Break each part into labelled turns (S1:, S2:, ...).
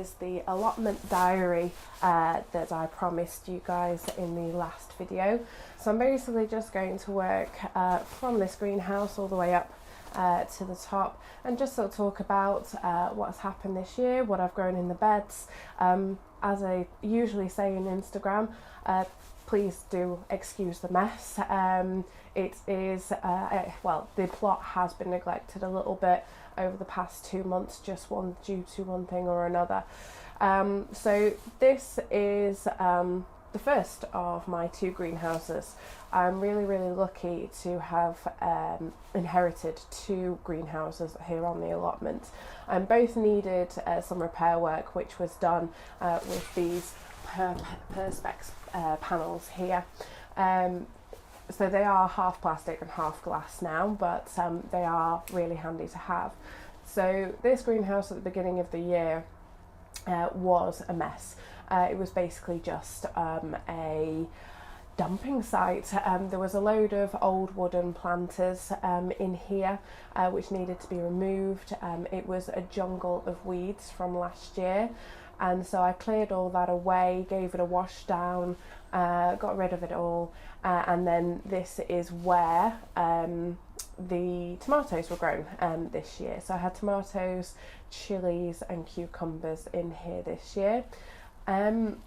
S1: is the allotment diary that I promised you guys in the last video. So I'm basically just going to work from this greenhouse all the way up to the top and just sort of talk about what's happened this year, what I've grown in the beds. As I usually say in Instagram, please do excuse the mess. It is, well, the plot has been neglected a little bit over the past 2 months, just due to one thing or another. So this is the first of my 2 greenhouses. I'm really lucky to have inherited 2 greenhouses here on the allotment. Both needed some repair work, which was done with these perspex panels here. So they are half plastic and half glass now, but they are really handy to have. So this greenhouse at the beginning of the year was a mess. It was basically just a dumping site. There was a load of old wooden planters in here which needed to be removed. It was a jungle of weeds from last year, and so I cleared all that away, gave it a wash down, got rid of it all, and then this is where the tomatoes were grown this year. So I had tomatoes, chilies and cucumbers in here this year.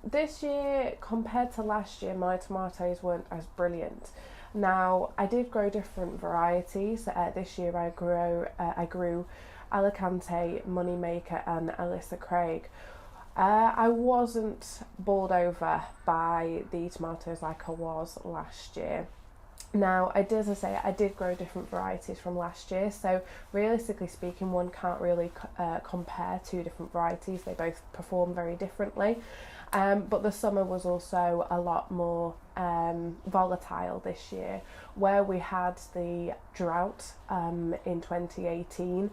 S1: This year, compared to last year, my tomatoes weren't as brilliant. Now, I did grow different varieties. This year I grew Alicante, Moneymaker and Alyssa Craig. I wasn't bowled over by the tomatoes like I was last year. Now, I did grow different varieties from last year, so realistically speaking, one can't really compare 2 different varieties. They both perform very differently, but the summer was also a lot more volatile this year, where we had the drought in 2018,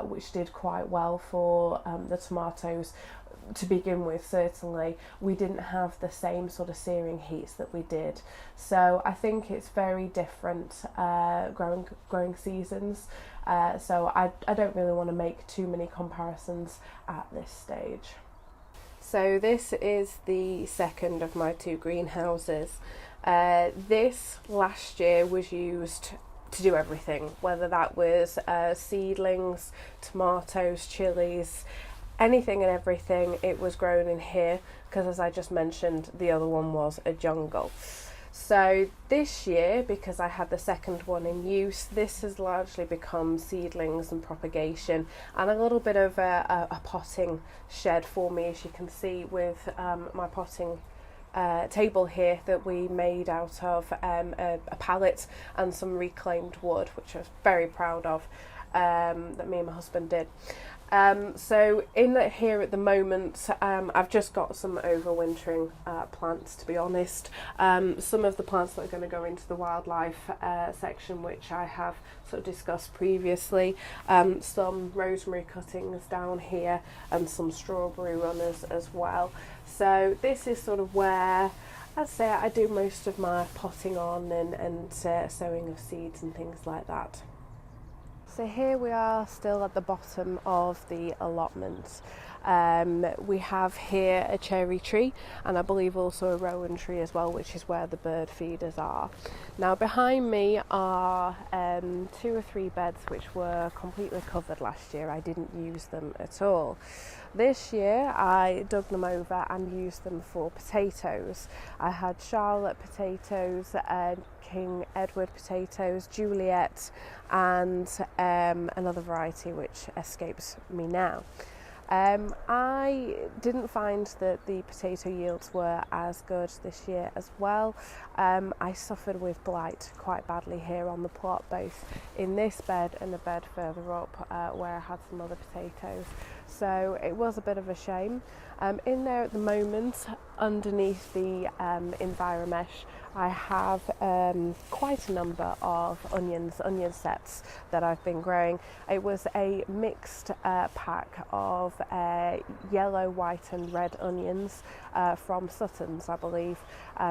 S1: which did quite well for the tomatoes. To begin with, certainly, we didn't have the same sort of searing heats that we did. So I think it's very different growing seasons. So I don't really want to make too many comparisons at this stage. So this is the second of my 2 greenhouses. This last year was used to do everything, whether that was seedlings, tomatoes, chilies, anything and everything. It was grown in here because, as I just mentioned, the other one was a jungle. So this year, because I had the second one in use, this has largely become seedlings and propagation and a little bit of a potting shed for me, as you can see with my potting table here that we made out of a pallet and some reclaimed wood, which I was very proud of, that me and my husband did. So in here at the moment, I've just got some overwintering plants, to be honest. Some of the plants that are going to go into the wildlife section, which I have sort of discussed previously. Some rosemary cuttings down here and some strawberry runners as well. So this is sort of where I'd say I do most of my potting on and sowing of seeds and things like that. So here we are still at the bottom of the allotment. We have here a cherry tree and I believe also a rowan tree as well, which is where the bird feeders are. Now behind me are 2 or 3 beds which were completely covered last year. I didn't use them at all. This year I dug them over and used them for potatoes. I had Charlotte potatoes, King Edward potatoes, Juliet and another variety which escapes me now. I didn't find that the potato yields were as good this year as well. I suffered with blight quite badly here on the plot, both in this bed and the bed further up where I had some other potatoes. So it was a bit of a shame. In there at the moment, underneath the Enviromesh, I have quite a number of onion sets that I've been growing. It was a mixed pack of yellow, white and red onions from Sutton's, I believe.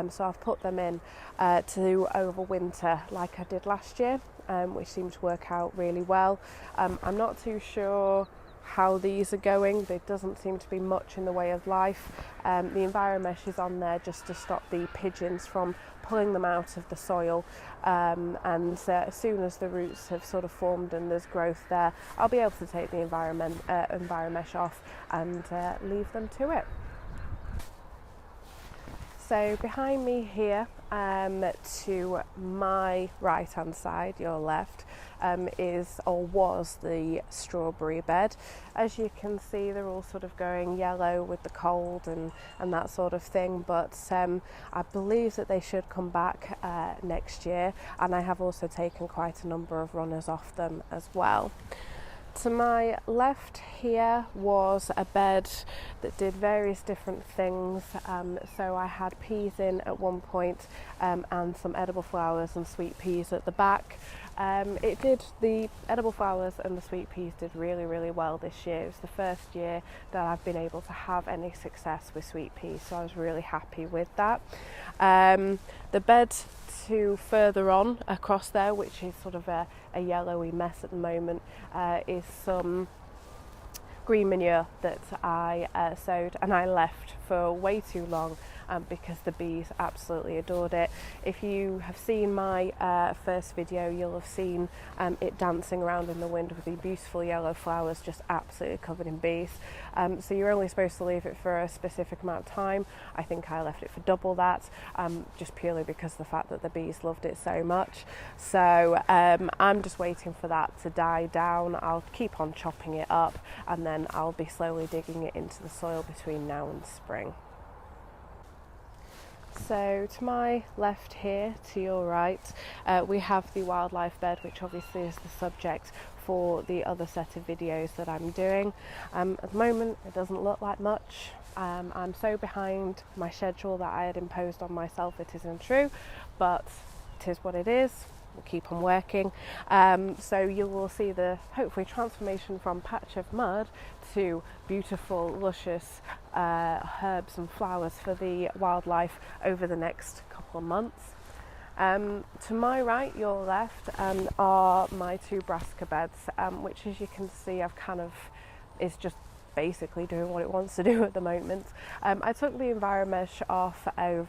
S1: So I've put them in to overwinter like I did last year, which seemed to work out really well. I'm not too sure how these are going. There doesn't seem to be much in the way of life. The EnviroMesh is on there just to stop the pigeons from pulling them out of the soil, and as soon as the roots have sort of formed and there's growth there, I'll be able to take the EnviroMesh off and leave them to it. So behind me here, to my right hand side, your left, is or was the strawberry bed. As you can see, they're all sort of going yellow with the cold and that sort of thing, but I believe that they should come back next year, and I have also taken quite a number of runners off them as well. To my left here was a bed that did various different things. So I had peas in at one point, and some edible flowers and sweet peas at the back. The edible flowers and the sweet peas did really, really well this year. It was the first year that I've been able to have any success with sweet peas, so I was really happy with that. The bed to further on across there, which is sort of a yellowy mess at the moment, is some green manure that I sowed and I left for way too long, because the bees absolutely adored it. If you have seen my first video, you'll have seen it dancing around in the wind with the beautiful yellow flowers just absolutely covered in bees. So you're only supposed to leave it for a specific amount of time. I think I left it for double that, just purely because of the fact that the bees loved it so much. So I'm just waiting for that to die down. I'll keep on chopping it up, and then I'll be slowly digging it into the soil between now and spring. So to my left here, to your right, we have the wildlife bed, which obviously is the subject for the other set of videos that I'm doing. At the moment, it doesn't look like much. I'm so behind my schedule that I had imposed on myself, it isn't true, but it is what it is. We'll keep on working. So you will see the hopefully transformation from patch of mud to beautiful, luscious herbs and flowers for the wildlife over the next couple of months. To my right, your left, are my two brassica beds, which, as you can see, is just basically doing what it wants to do at the moment. I took the EnviroMesh off a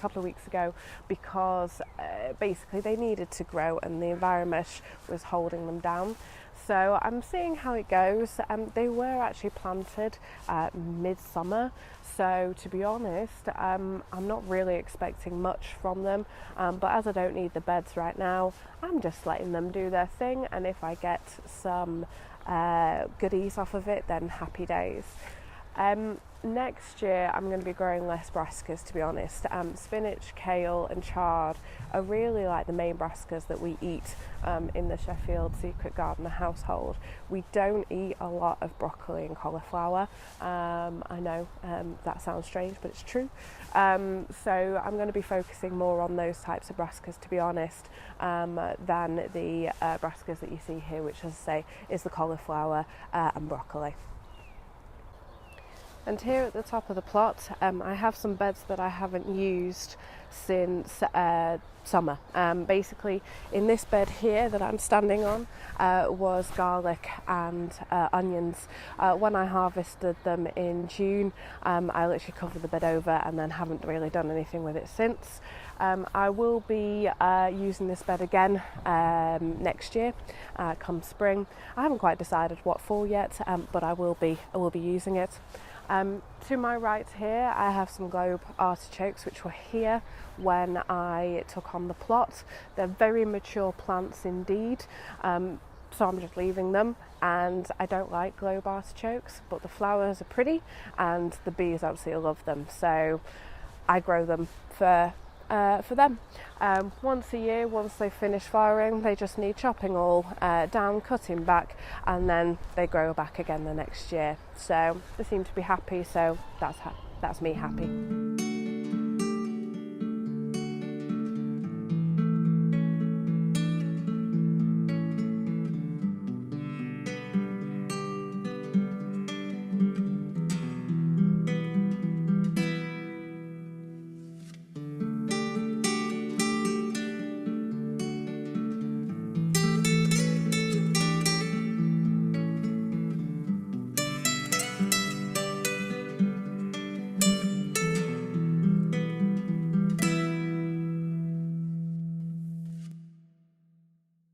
S1: couple of weeks ago because basically they needed to grow and the EnviroMesh was holding them down. So I'm seeing how it goes. They were actually planted mid-summer, so to be honest, I'm not really expecting much from them, but as I don't need the beds right now, I'm just letting them do their thing, and if I get some goodies off of it, then happy days. Next year I'm going to be growing less brassicas, to be honest. Spinach, kale and chard are really like the main brassicas that we eat in the Sheffield Secret Gardener household. We don't eat a lot of broccoli and cauliflower. I know that sounds strange, but it's true. So I'm going to be focusing more on those types of brassicas, to be honest, than the brassicas that you see here, which, as I say, is the cauliflower and broccoli. And here at the top of the plot, I have some beds that I haven't used since summer. Basically, in this bed here that I'm standing on was garlic and onions. When I harvested them in June, I literally covered the bed over and then haven't really done anything with it since. I will be using this bed again next year, come spring. I haven't quite decided what for yet, but I will be using it. To my right here, I have some globe artichokes, which were here when I took on the plot. They're very mature plants indeed, so I'm just leaving them. And I don't like globe artichokes, but the flowers are pretty and the bees absolutely love them, so I grow them for them. Once a year, once they finish flowering, they just need chopping all down, cutting back, and then they grow back again the next year. So they seem to be happy, so that's me happy.